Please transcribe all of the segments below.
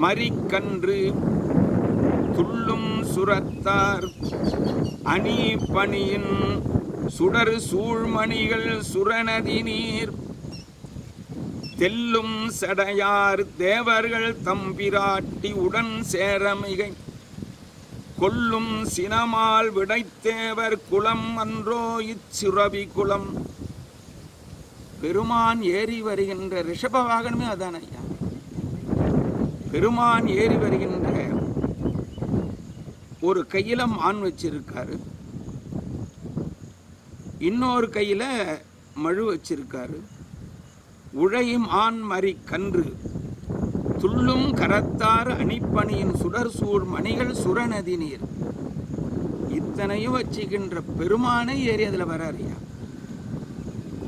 மரிக்கன்று துள்ளும் சுரத்தார் அணி பணியின் சுடர் சூழ்மணிகள் சுரணதி நீர் தெல்லும் சடையார் தேவர்கள் தம்பிராட்டி உடன் சேரமிகை கொல்லும் சினமால் விடைத்தேவர் குலம் அன்றோ இச்சுரவி குலம். பெருமான் ஏறி வருகின்ற ரிஷப வாகனமே அதான் ஐயா. பெருமான் ஏறி வருகின்ற ஒரு கையில மான் வச்சிருக்காரு, இன்னொரு கையில மழு வச்சிருக்காரு. உழையும் ஆண் மரி கன்று துள்ளும் கரத்தார் அணிப்பணியின் சுடர் சூழ் மணிகள் சுரநதி நீர். இத்தனையும் வச்சுக்கின்ற பெருமானை ஏறி அதில் வராரியா.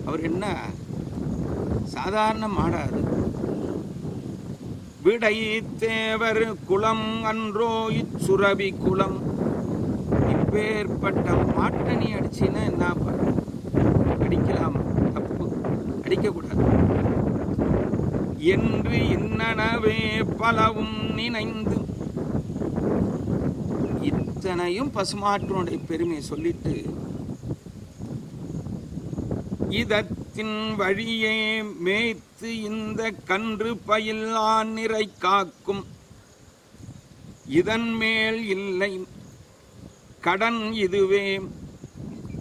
அவர் என்ன சாதாரண மாடாது. விடை தேவர் குலம் அன்றோ இச்சுரவி குலம். இப்பேற்பட்ட மாட்டணி அடிச்சுன்னா என்ன பண்ண? அடிக்கலாம், தப்பு, அடிக்கக்கூடாது என்று இன்னனவே பலவும் நினைந்து இத்தனையும் பசுமாற்றனுடைய பெருமையை சொல்லிட்டு இதத்தின் வழியே மேய்த்து இந்த கன்று பயில் ஆநிறை காக்கும் இதன் மேல் இல்லை கடன் இதுவே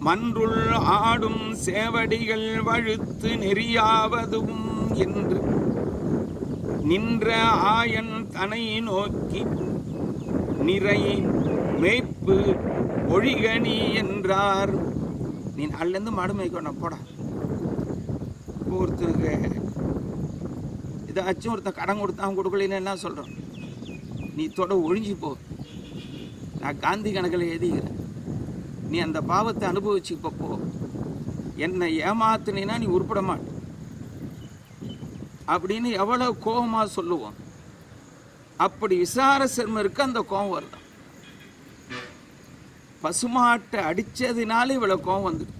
மன்றுள் ஆடும் சேவடிகள் வழுத்து நெறியாவதும் என்று நின்ற ஆயன் தனை நோக்கி நிறை மேய்ப்பு ஒழிகணி என்றார். நீ நாளிலேருந்து மாடு மேய்க்கணும் போடா. ஒருத்தருக்கு ஏதாச்சும் ஒருத்தன் கடன் கொடுத்தான் கொடுக்கலன்னு என்ன சொல்கிறோம்? நீ தொட ஒழிஞ்சு போ, நான் காந்தி கணக்கில் எழுதிக்கிறேன், நீ அந்த பாவத்தை அனுபவிச்சுப்போ போ, என்னை ஏமாத்துனா நீ உருப்பட மாட்ட அப்படின்னு எவ்வளவு கோபமா சொல்லுவோம். அப்படி விசார செர்மருக்கு அந்த கோபம் வரலாம். பசுமாட்டை அடிச்சதுனால இவ்வளவு கோபம் வந்துருக்கு.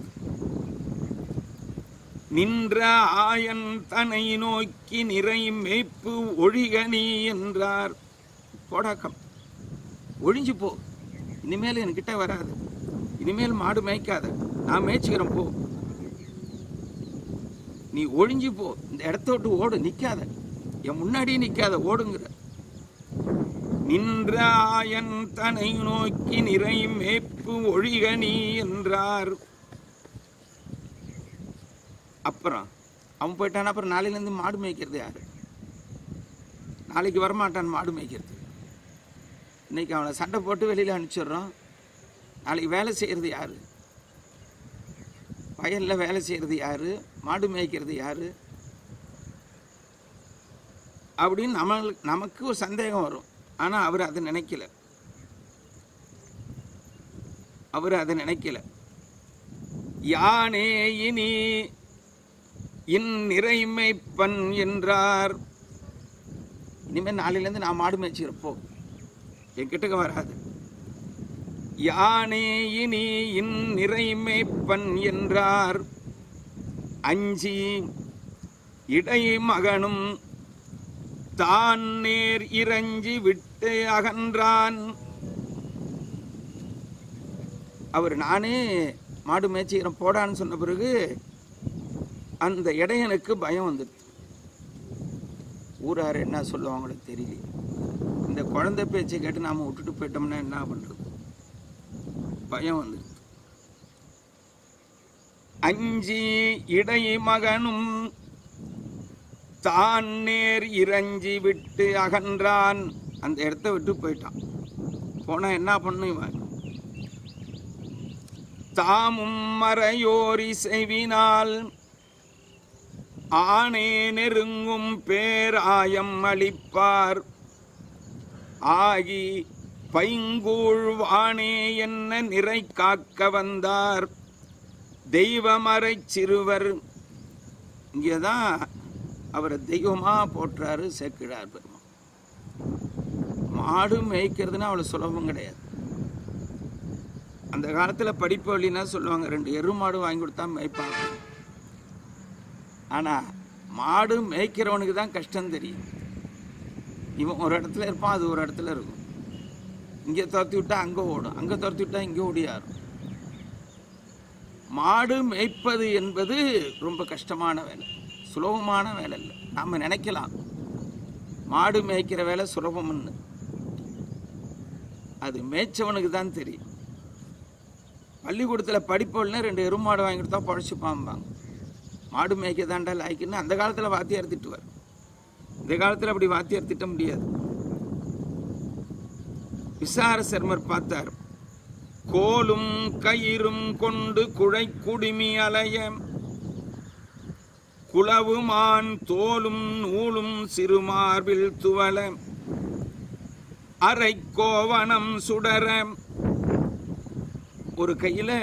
நின்ற ஆயன் தனை நோக்கி நிறை மேய்ப்பு ஒழிகணி என்றார். போடாக்கம், ஒழிஞ்சு போ, இனிமேல் என்கிட்ட வராது, இனிமேல் மாடு மேய்க்காத, நான் மேய்ச்சிக்கிறேன் போ, நீ ஒழிஞ்சு போ, இந்த இடத்த விட்டு ஓடு, நிக்காத, என் முன்னாடியே நிக்காத, ஓடுங்கிற. நின்ற ஆயன் தனை நோக்கி நிறை மேய்ப்பு ஒழிகணி என்றார். அப்புறம் அவன் போயிட்டான். அப்புறம் நாளையிலேருந்து மாடு மேய்க்கிறது யாரு? நாளைக்கு வரமாட்டான் மாடு மேய்க்கிறது. இன்னைக்கு அவனை சண்டை போட்டு வெளியில் அனுப்பிச்சிடுறோம். நாளைக்கு வேலை செய்கிறது யாரு? வயலில் வேலை செய்கிறது யாரு? மாடு மேய்க்கிறது யாரு? அப்படின்னு நமக்கு ஒரு சந்தேகம் வரும். ஆனால் அவர் அதை நினைக்கல. அவர் அதை நினைக்கல. யானே இனி இந்நிறைமைப்பன் என்றார். இனிமேல் நாளையிலேருந்து நான் மாடு மேய்ச்சிக்கிறப்போ என்கிட்டக்க வராது. யானே இனி இந்நிறைமைப்பன் என்றார். அஞ்சி இடை மகனும் தான் நேர் இறஞ்சி விட்டு அகன்றான். அவர் நானே மாடு மேய்ச்சிக்கிறேன் போடான்னு சொன்ன பிறகு அந்த இடையனுக்கு பயம் வந்துடுது. ஊரார் என்ன சொல்லுவாங்களோ தெரியல. இந்த குழந்தை பேச்சை கேட்டு நாம விட்டுட்டு போயிட்டோம்னா என்ன பண்றது? பயம் வந்துடுது. அஞ்சி இடை மகனும் தான் நேர் இறஞ்சி விட்டு அகன்றான். அந்த இடத்த விட்டு போயிட்டான். போனா என்ன பண்ணுவான்? தாமும் மறையோரி செய்வினால் ஆனே நெருங்கும் பேராயம் அளிப்பார் ஆகி பைங்கூழ் வானே என்ன நிறை காக்க வந்தார் தெய்வமறை சிறுவர். இங்கேதான் அவரை தெய்வமா போற்றாரு சேக்கிழார் பெருமான். மாடு மேய்க்கிறதுனா அவ்வளவு சுலபம் கிடையாது. அந்த காலத்துல படிப்பு வழின்னா சொல்லுவாங்க, 2 எரு மாடு வாங்கி கொடுத்தா மேய்ப்பாங்க. ஆனா மாடு மேய்க்கிறவனுக்கு தான் கஷ்டம் தெரியும். இவன் ஒரு இடத்துல இருப்பான், அது ஒரு இடத்துல இருக்கும். இங்கே துரத்தி விட்டா அங்கே ஓடும், அங்கே துரத்தி விட்டா இங்கே ஓடியாரும். மாடு மேய்ப்பது என்பது ரொம்ப கஷ்டமான வேலை, சுலபமான வேலை இல்லை. நாம் நினைக்கலாம் மாடு மேய்க்கிற வேலை சுலபம்னு, அது மேய்ச்சவனுக்கு தான் தெரியும். பள்ளிக்கூடத்தில் படிப்பவள்னு 2 எருமாடு வாங்கி கொடுத்தா பழச்சிப்பாம்பாங்க. மாடு மேய்க்க தாண்டா லாய்க்குன்னு அந்த காலத்தில் வாத்தியார் திட்டுவார். இந்த காலத்தில் அப்படி வாத்தியார் திட்ட முடியாது. விசார சர்மர் பார்த்தார். கோலும் கயிறும் கொண்டு குழை குடிமி அலைய, குளவுமான் தோலும் நூலும் சிறுமார்பில் துவல, அரை கோவணம் சுடர. ஒரு கையில்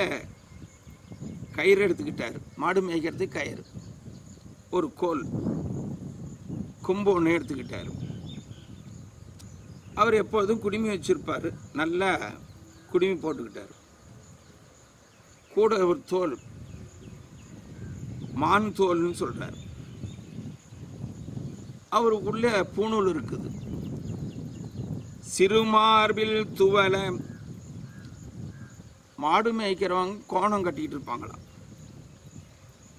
கயிறு எடுத்துக்கிட்டார், மாடு மேய்க்கிறதுக்கு கயிறு. ஒரு கோல் கொம்பு ஒன்று எடுத்துக்கிட்டார். அவர் எப்பொழுதும் குடிமி வச்சிருப்பார், நல்லா குடிமி போட்டுக்கிட்டார். கூட ஒரு தோல், மான் தோல்னு சொல்றார். அவருக்குள்ள பூணூல் இருக்குது. சிறுமார்பில் துவல, மாடு மேய்க்கிறவங்க கோணம் கட்டிட்டு இருப்பாங்களாம்.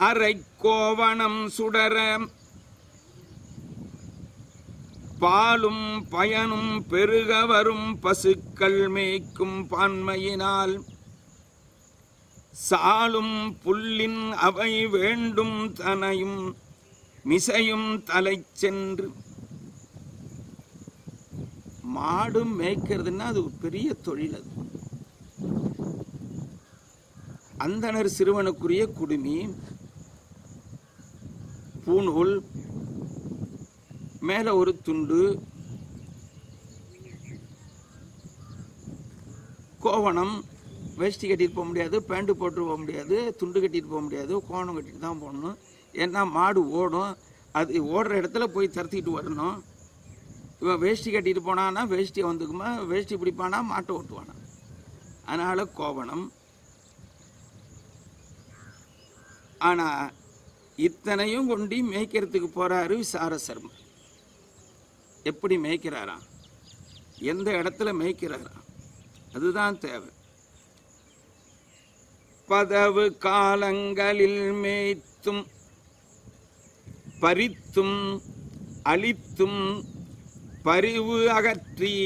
அரை கோவணம் சுடர, பாலும் பயனும் பெருக வரும் பசுக்கள் மேய்க்கும் பான்மையினால், சாலும் புல்லின் அவை வேண்டும் தனையும் மிசையும் தலை சென்று. மாடு மேய்க்கிறதுன்னா அது ஒரு பெரிய தொழில். அது அந்தனர் சிறுவனுக்குரிய குடுமி, பூணூல், மேல ஒரு துண்டு, கோவணம். வேஷ்டி கட்டிட்டு போக முடியாது, பேண்ட் போட்டு போக முடியாது, துண்டு கட்டிட்டு போக முடியாது, கோவணம் கட்டிட்டு தான் போகணும். ஏன்னா மாடு ஓடும், அது ஓடுற இடத்துல போய் தரத்திட்டு வரணும். இவன் வேஷ்டி கட்டிட்டு போனான்னா வேஷ்டியை வந்துக்குமா, வேஷ்டி பிடிப்பானா மாட்டை ஓட்டுவானா. அதனால கோவணம். ஆனா இத்தனையும் கொண்டு மேய்க்கிறதுக்கு போறாரு விசார சர்மர். எப்படி மேய்க்கிறாரா, எந்த இடத்துல மேய்க்கிறாரா, அதுதான் தேவை. பதவு காலங்களில் மேய்த்தும் பறித்தும் அழித்தும் பரிவு அகற்றி,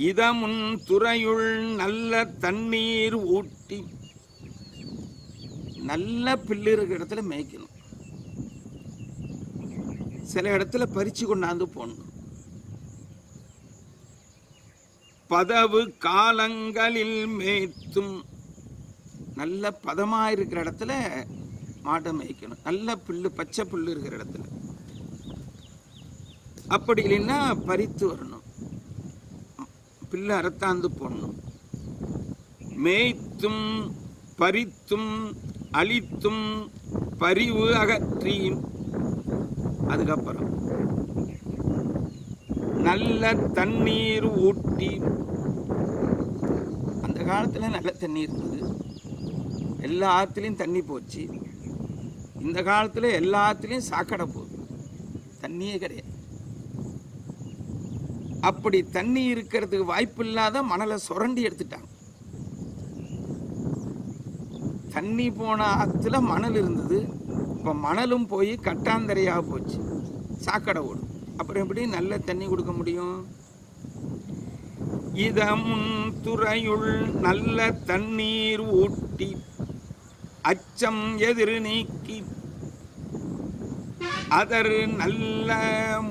இதமுன் துறையுள் நல்ல தண்ணீர் ஊட்டி. நல்ல பில்லு இருக்கிற இடத்துல மேய்க்கணும். சில இடத்துல பறிச்சு கொண்டாந்து போடணும். பதவு காலங்களில் மேய்த்தும், நல்ல பதமா இருக்கிற இடத்துல மாட்டை மேய்க்கணும். நல்ல புல்லு, பச்சை புல்லு இருக்கிற இடத்துல. அப்படி இல்லைன்னா பறித்து வரணும், பில்லு அறுத்தாந்து போடணும். மேய்த்தும் பறித்தும் அழித்தும் பரிவு அகற்றி, அதுக்கப்புறம் நல்ல தண்ணீர் ஊட்டி. அந்த காலத்துல நல்ல தண்ணி இருந்தது, எல்லா ஆற்றுலையும் தண்ணி போச்சு. இந்த காலத்துல எல்லா ஆற்றுலையும் சாக்கடை போகுது, தண்ணியே கிடையாது. அப்படி தண்ணி இருக்கிறதுக்கு வாய்ப்பு இல்லாத மணலை சுரண்டி எடுத்துட்டாங்க. தண்ணி போன ஆற்றுல மணல் இருந்தது, இப்போ மணலும் போய் கட்டாந்தரையாக போச்சு, சாக்கடை ஓடும். அப்புறம் எப்படி நல்ல தண்ணி கொடுக்க முடியும்? இதமுன் துறையுள் நல்ல தண்ணீர் ஊட்டி, அச்சம் எதிர் நீக்கி, அதர் நல்ல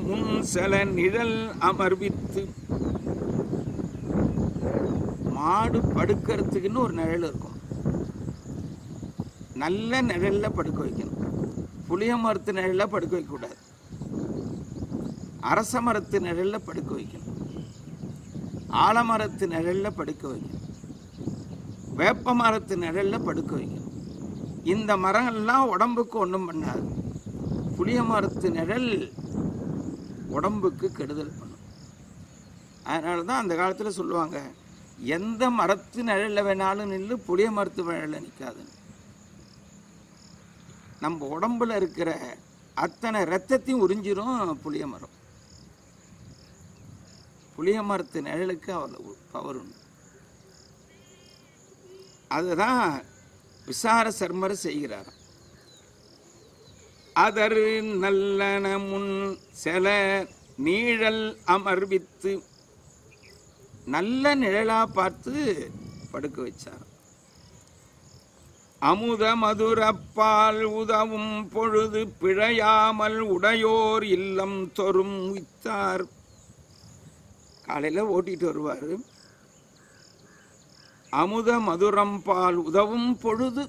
முன் செல நிழல் அமர்வித்து. மாடு படுக்கிறதுக்குன்னு ஒரு நிழல் இருக்கும், நல்ல நிழல்ல படுக்க வைக்கணும். புளிய மரத்து நிழல்ல படுக்க வைக்கக்கூடாது, அரச மரத்து நிழல்ல படுக்க வைக்கணும், ஆலமரத்து நிழல்ல படுக்க வைக்கணும், வேப்ப மரத்து நிழல்ல படுக்க வைக்கணும். இந்த மரங்கள்லாம் உடம்புக்கு ஒன்றும் பண்ணாது, புளிய மரத்து நிழல் உடம்புக்கு கெடுதல் பண்ணும். அதனால தான் அந்த காலத்தில் சொல்லுவாங்க, எந்த மரத்து நிழல்ல வேணாலும் நின்று புளிய மரத்து நிழல்ல நிற்காதுன்னு. நம்ம உடம்புல இருக்கிற அத்தனை ரத்தத்தையும் உறிஞ்சிரும் புளிய மரம். புளிய மரத்து நிழலுக்கு அவ்வளவு பவர் உண்டு. அதுதான் விசார சர்மர் செய்கிறார். அதர் நல்லன முன் செல நீழல் அமர்வித்து, நல்ல நிழலா பார்த்து படுக்க வச்சார். அமுத மதுரப்பால் உதவும் பொழுது பிழையாமல் உடையோர் இல்லம் தொறும் வித்தார். காலையில் ஓட்டிட்டு வருவார். அமுத மதுரம் பால் உதவும் பொழுது,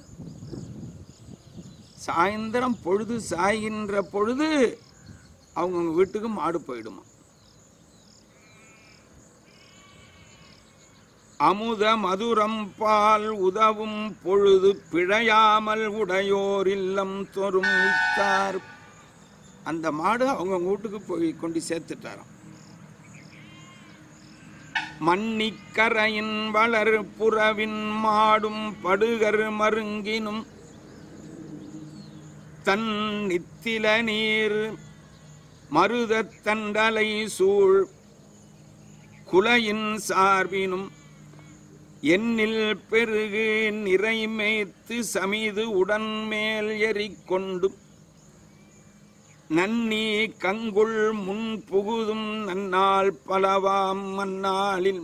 சாயந்தரம் பொழுது சாய்கின்ற பொழுது அவங்க வீட்டுக்கு மாடு போயிடுமா. அமுத மதுரம் பால் உதவும் பொழுது பிழையாமல் உடையோர் இல்லம் தொறும் வித்தார். அந்த மாடு அவங்க வீட்டுக்கு போய் கொண்டு சேர்த்துட்டாராம். மன்னிக்கரையின் வளர் புறவின் மாடும் படுகர் மருங்கினும் தன் நித்தில நீர் மருத தண்டலை சூழ் குலையின் சார்பினும் எண்ணில் பெருகு நிறைமேத்து சமீது உடன் மேல் எறிக்கொண்டு நன்னி கங்குள் முன் புகுதும் நன்னாள் பலவாம் மன்னாளில்.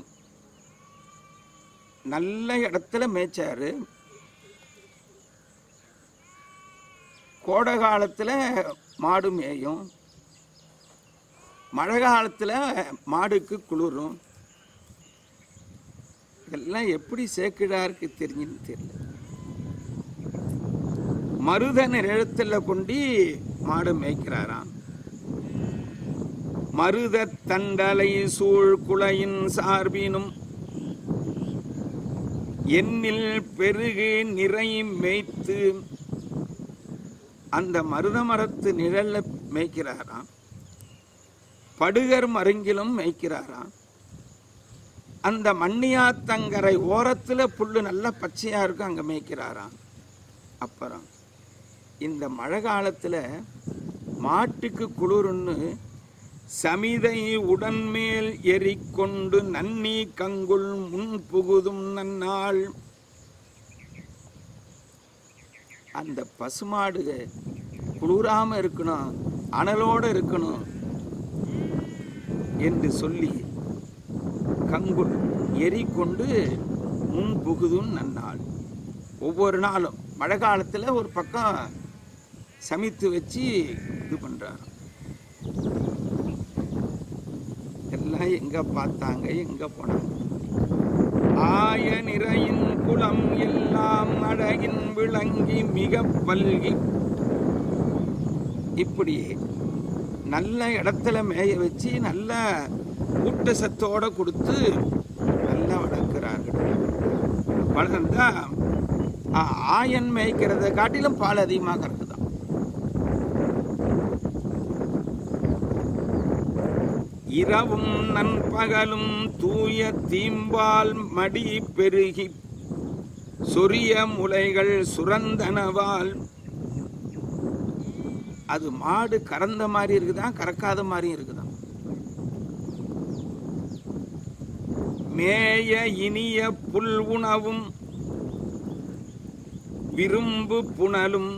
நல்ல இடத்துல மேய்ச்சாரு. கோடை காலத்தில் மாடு மேயும், மழை காலத்தில் மாடுக்கு குளிரும். இதெல்லாம் எப்படி சேக்கிழாருக்கு தெரிஞ்சுன்னு தெரியல. மருத நிழத்துல கொண்டு மாடு மேய்க்கிறாராம். மருத தண்டலை சூழ் குலையின் சார்பினும் எண்ணில் பெருகு நிறை மேய்த்து, அந்த மருத மரத்து நிழல்ல மேய்க்கிறாராம். படுகர் மருங்கிலும் மேய்க்கிறாராம். அந்த மண்ணியாத்தங்கரை ஓரத்தில் புல்லு நல்ல பச்சையா இருக்கும், அங்க மேய்க்கிறாராம். அப்புறம் இந்த மழை காலத்துல மாட்டுக்கு குளிர்னு சமிதை உடன்மேல் எறிக்கொண்டு நன்னி கங்குள் முன் புகுதும் நன்னாள். அந்த பசுமாடு குளிராம இருக்கணும், அனலோட இருக்கணும் என்று சொல்லி கங்குள் எறிக்கொண்டு முன் புகுதும் நன்னாள். ஒவ்வொரு நாளும் மழை காலத்தில் ஒரு பக்கம் சமைத்து வச்சு இது பண்றாரு. எல்லாம் எங்க பார்த்தாங்க, எங்க போனாங்க. ஆய நிறையின் குளம் எல்லாம் அழகின் விளங்கி மிக பல்கி, இப்படி நல்ல இடத்துல மேய வச்சு நல்ல ஊட்டச்சத்தோட கொடுத்து நல்லா வளர்க்கிறார்கள். வளர்ந்தா ஆயன் மேய்க்கிறத காட்டிலும் பால் அதிகமாக கறக்குதான். இரவும் நண்பகலும் தூய தீம்பால் மடி பெருகி சொரிய முலைகள் சுரந்தனவால். அது மாடு கறந்த மாதிரி இருக்குதான், கறக்காத மாதிரியும் இருக்குதான். மேய இனிய புல் உணவும் விரும்பு புனலும்,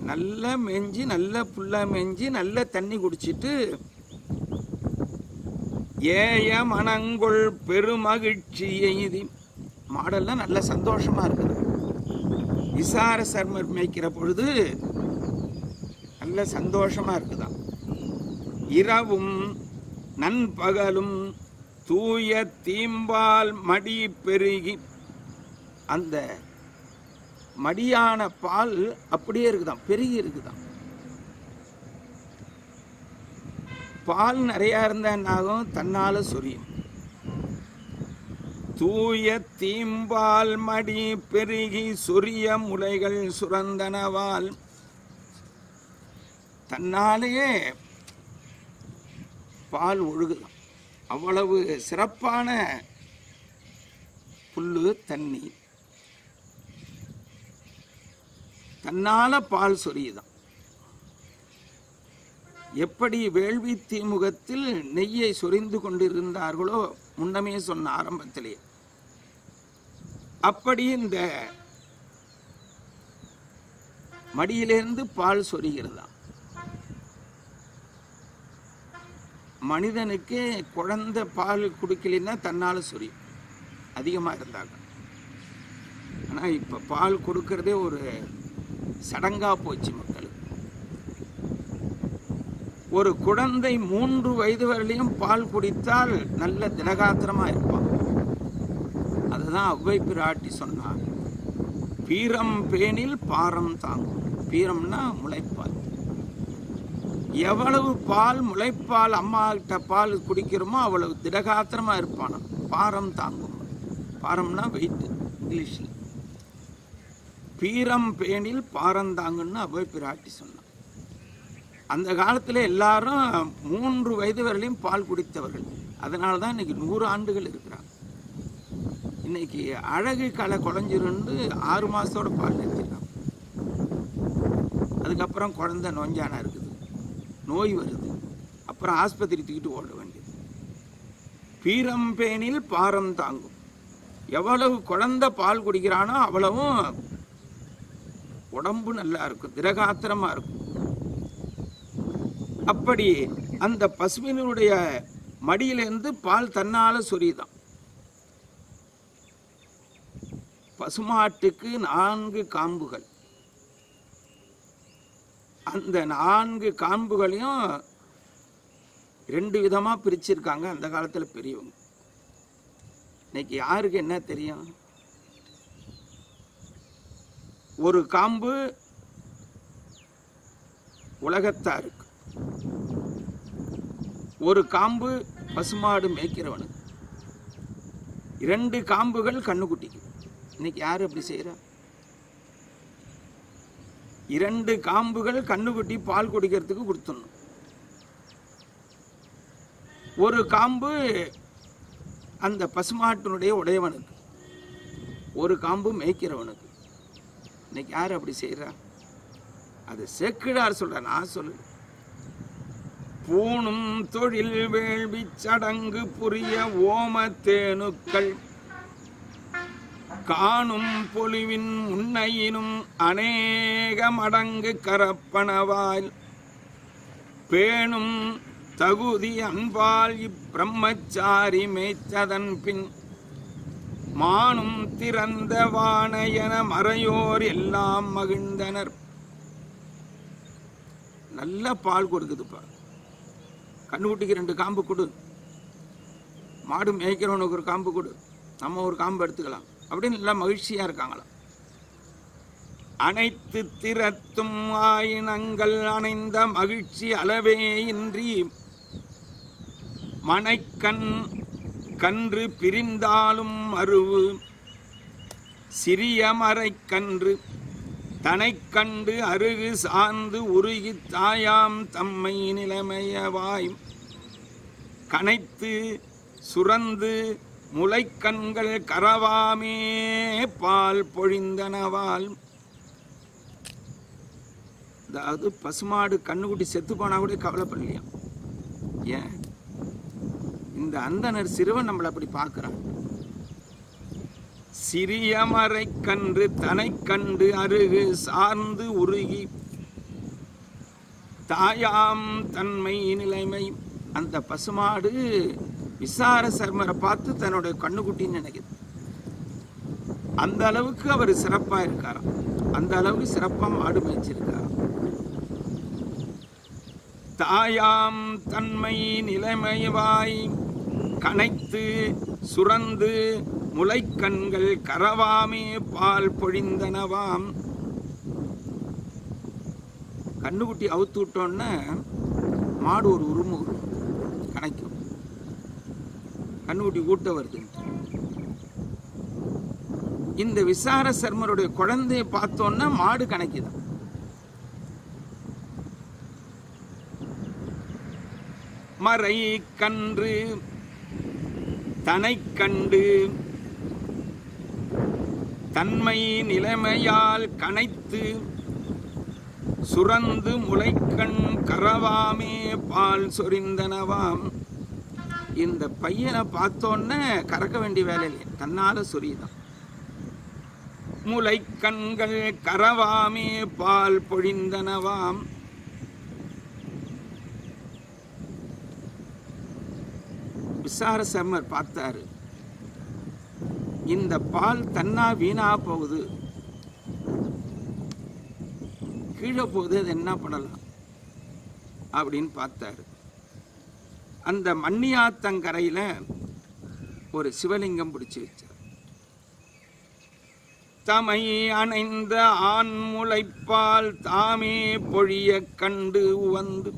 நல்ல மெஞ்சி நல்ல புல்ல மெஞ்சி நல்ல தண்ணி குடிச்சிட்டு ஏய மனங்கொள் பெருமகிழ்ச்சி எய்தி, மாடெல்லாம் நல்ல சந்தோஷமா இருக்குது. விசார சர்மர் மேய்க்கிற பொழுது நல்ல சந்தோஷமா இருக்குதான். இரவும் நண்பகலும் தூய தீம்பால் மடி பெருகி, அந்த மடியான பால் அப்படியே இருக்குதான், பெருகி இருக்குதான். பால் நிறைய இருந்தா என்னாகும், தன்னால சொரியும். தூய தீம்பால் மடி பெருகி சொரிய முலைகள் சுரந்தனவால், தன்னாலேயே பால் ஒழுகுதான். அவ்வளவு சிறப்பான புல்லு தண்ணி, தன்னால பால் சொரியுதான். எப்படி வேள்வி தீமுகத்தில் நெய்யை சொரிந்து கொண்டிருந்தார்களோ முன்னமே சொன்ன ஆரம்பத்திலே, அப்படி இந்த மடியிலிருந்து பால் சொரிகிறதா. மனிதனுக்கு குழந்தை பால் குடிக்கலைன்னா தன்னால் சொரியும் அதிகமாக இருந்தாங்க. ஆனால் இப்போ பால் கொடுக்கறதே ஒரு சடங்காக போச்சு மக்களுக்கு. ஒரு குழந்தை 3 வயது வரையிலையும் பால் குடித்தால் நல்ல திடகாத்திரமாக இருப்பான். அதுதான் அவ்வை பிராட்டி சொன்னார், பீரம் பேணில் பாரம் தாங்கும். பீரம்னா முளைப்பால். எவ்வளவு பால் முளைப்பால் அம்மா கிட்ட பால் குடிக்கிறோமோ அவ்வளவு திடகாத்திரமா இருப்பானா, பாரம் தாங்கும். பாரம்னா வெயிட் இங்கிலீஷில். பீரம் பேணில் பாரம் தாங்குன்னு அவ்வை பிராட்டி சொன்னான். அந்த காலத்தில் எல்லாரும் 3 வயது வரையிலையும் பால் குடித்தவர்கள். அதனால தான் இன்னைக்கு 100 ஆண்டுகள் இருக்கிறாங்க. இன்னைக்கு அழகு களை குறைஞ்சிருந்து 6 மாசத்தோட பால் நிறுத்திருக்காங்க. அதுக்கப்புறம் குழந்தை நோஞ்சானா இருக்குது, நோய் வருது, அப்புறம் ஆஸ்பத்திரி தூக்கிட்டு ஓட வேண்டியது. பீரம் பேணில் பாரம் தாங்கும். எவ்வளவு குழந்தை பால் குடிக்கிறானோ அவ்வளவும் உடம்பு நல்லா இருக்கும், திடகாத்திரமா இருக்கும். அப்படி அந்த பசுவினுடைய மடியிலிருந்து பால் தன்னால சொரிதான். பசுமாட்டுக்கு 4 காம்புகள். அந்த 4 காம்புகளையும் 2 விதமா பிரிச்சிருக்காங்க அந்த காலத்துல பெரியவங்க. இன்னைக்கு யாருக்கு என்ன தெரியும்? ஒரு காம்பு உலகத்தாருக்கு, ஒரு காம்பு பசுமாடு மேய்க்கிறவனுக்கு, 2 காம்புகள் கண்ணுக்குட்டிக்கு. இன்னைக்கு யாரு அப்படி செய்யறா? 2 காம்புகள் கண்ணுக்குட்டி பால் குடிக்கிறதுக்கு கொடுத்துடணும். ஒரு காம்பு அந்த பசுமாட்டினுடைய உடையவனுக்கு, ஒரு காம்பு மேய்க்கிறவனுக்கு. இன்னைக்கு யாரு அப்படி செய்யறா? அது சேக்கிழார் சொல்ற, நான் சொல்லு. பூணும் தொழில் வேள்வி சடங்கு புரிய ஓமத்தேனுக்கள் காணும் பொலிவின் முன்னையினும் அநேக மடங்கு கரப்பனவாய் பேணும் தகுதி அன்பால் இப்பிரம்மச்சாரி மேய்ச்சதன் பின் மானும் திறந்த வானையன மறையோர் எல்லாம் மகிழ்ந்தனர். நல்ல பால் கொடுக்குதுப்பா. கண்ணுக்குட்டிக்கு 2 காம்பு கொடு, மாடு மேய்க்கிறவனுக்கு ஒரு காம்பு கொடு, நம்ம ஒரு காம்பு எடுத்துக்கலாம் அப்படின்னு நல்லா மகிழ்ச்சியா இருக்காங்களாம். அனைத்து திறத்தும் ஆயினங்கள் அணைந்த மகிழ்ச்சி அளவே இன்றி மனைக்கண் கன்று பிரிந்தாலும் அருவு சிறிய மறைக்கன்று தனை கண்டு அருகு சார்ந்து உருகி தாயாம் தம்மை நிலைமையவாய் கனைத்து சுரந்து முளைக்கண்கள் கரவாமே பால் பொழிந்தனவால். அதாவது பசுமாடு கண்ணுக்குட்டி செத்து போனா கூட கவலைப்படலையா? ஏன்? இந்த அந்தனர் சிறுவன் நம்மளை அப்படி பார்க்கிறான். சிறிய மறை கன்று தனை கண்டு அருகு சார்ந்து உருகி தாயாம் தன்மை நிலைமை. அந்த பசுமாடு விசார சர்மரை பார்த்து தன்னுடைய கண்ணுக்குட்டின்னு நினைக்குது. அந்த அளவுக்கு அவர் சிறப்பா இருக்காராம். அந்த அளவுக்கு சிறப்பா மாடு மேய்ச்சிருக்காராம். தாயாம் தன்மை நிலைமைவாய் கனைத்து சுரந்து முளைக்கண்கள் கரவாமே பால் பொழிந்தனவாம். கண்ணுக்குட்டி அவுத்து விட்டோன்னு மாடு ஒரு உருமு கணைக்கும். கண்ணுக்குட்டி ஊட்ட வருது. இந்த விசார சர்மருடைய குழந்தையை பார்த்தோன்னா மாடு கணக்குதான். மறை கன்று தனை கண்டு தன்மை நிலைமையால் கனைத்து சுரந்து முளைக்கண் கரவாமே பால் சொரிந்தனவாம். இந்த பையனை பார்த்தோன்னே கறக்க வேண்டிய வேலை இல்லை, தன்னால சொரிதான். முளைக்கண்கள் கரவாமே பால் பொழிந்தனவாம். விசார சர்மர் பார்த்தாரு, இந்த பால் தன்னா வீணா போகுது, கீழே போகுது, அது என்ன பண்ணலாம் அப்படின்னு பார்த்தாரு. அந்த மண்ணியாத்தங்கரையில ஒரு சிவலிங்கம் பிடிச்சு வச்சார். தமை அணைந்த ஆண் முளைப்பால் தாமே பொழிய கண்டு வந்து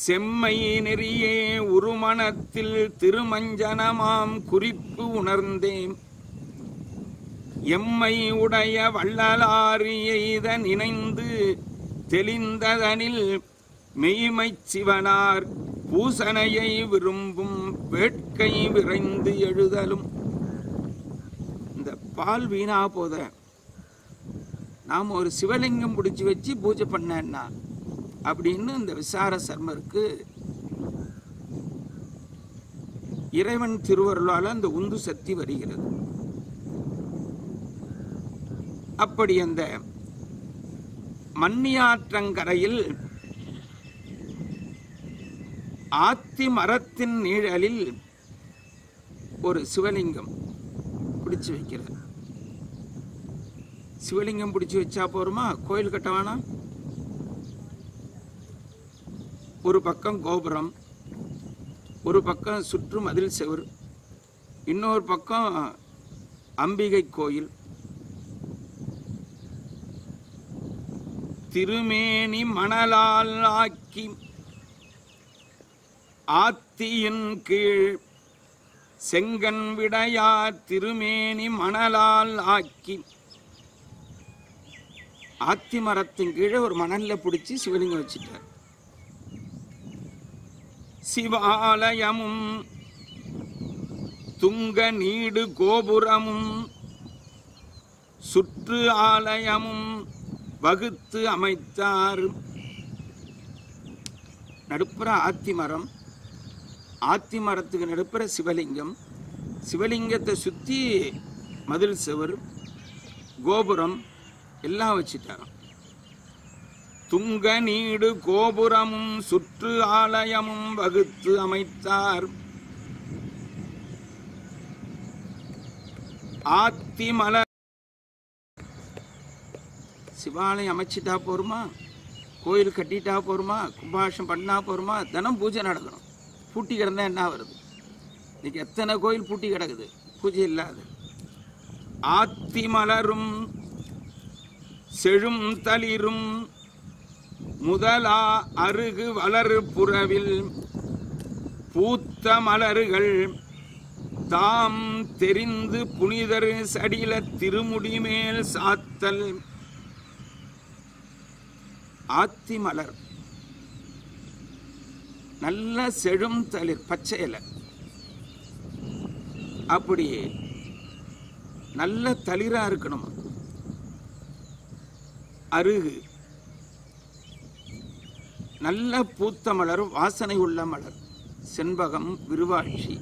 செம்மை நெறியே உருமணத்தில் திருமஞ்சனமாம் குறிப்பு உணர்ந்தேன். எம்மை உடைய வள்ளலாறு எய்த நினைந்து தெளிந்ததனில் மெய்மை சிவனார் பூசனையை விரும்பும் வேட்கை விரைந்து எழுதலும். இந்த பால் வீணா போத நாம் ஒரு சிவலிங்கம் பிடிச்சி வச்சு பூஜை பண்ணா அப்படின்னு இந்த விசார சர்மருக்கு இறைவன் திருவருளால் அந்த உந்து சக்தி வருகிறது. அப்படி அந்த மண்ணியாற்றங்கரையில் ஆத்தி மரத்தின் நிழலில் ஒரு சிவலிங்கம் பிடிச்சு வைக்கிறார். சிவலிங்கம் பிடிச்சு வச்சா போருமா, கோயில் கட்ட வேணாம்? ஒரு பக்கம் கோபுரம், ஒரு பக்கம் சுற்று மதில் செவர், இன்னொரு பக்கம் அம்பிகை கோயில். திருமேனி மணலால் ஆக்கி ஆத்தியின் கீழ் செங்கன் விடையார் திருமேனி மணலால் ஆக்கி, ஆத்தி மரத்தின் கீழே ஒரு மணல்ல பிடிச்சி சிவலிங்கம் வச்சுட்டார். சிவாலயமும் துங்க நீடு கோபுரமும் சுற்று ஆலயமும் வகுத்து அமைத்தார். நடுப்புற ஆத்தி மரம், ஆத்தி மரத்துக்கு நடுப்புற சிவலிங்கம், சிவலிங்கத்தை சுற்றி மதில் செவர், கோபுரம் எல்லாம் வச்சுட்டாராம். துங்க நீடு கோபுரமும் சுற்று ஆலயமும் வகுத்து அமைத்தார். ஆத்தி மலர் சிவாலயம் அமைச்சிட்டா போருமா, கோயில் கட்டிட்டா போருமா, கும்பாஷம் பண்ணா போருமா? தினம் பூஜை நடக்கணும். பூட்டி கிடந்தா என்ன வருது? இன்னைக்கு எத்தனை கோயில் பூட்டி கிடக்குது, பூஜை இல்லாது. ஆத்தி மலரும் செழும் தளிரும் முதலா அருகு வளரு புறவில் பூத்த மலர்கள் தாம் தெரிந்து புனிதர் சடில திருமுடி மேல் சாத்தல். ஆத்தி மலர் நல்ல செழும் தளிர், பச்சை இலை, அப்படி நல்ல தளிரா இருக்கணும். அருகு நல்ல பூத்த மலர், வாசனை உள்ள மலர், செண்பகம், விருவாட்சி,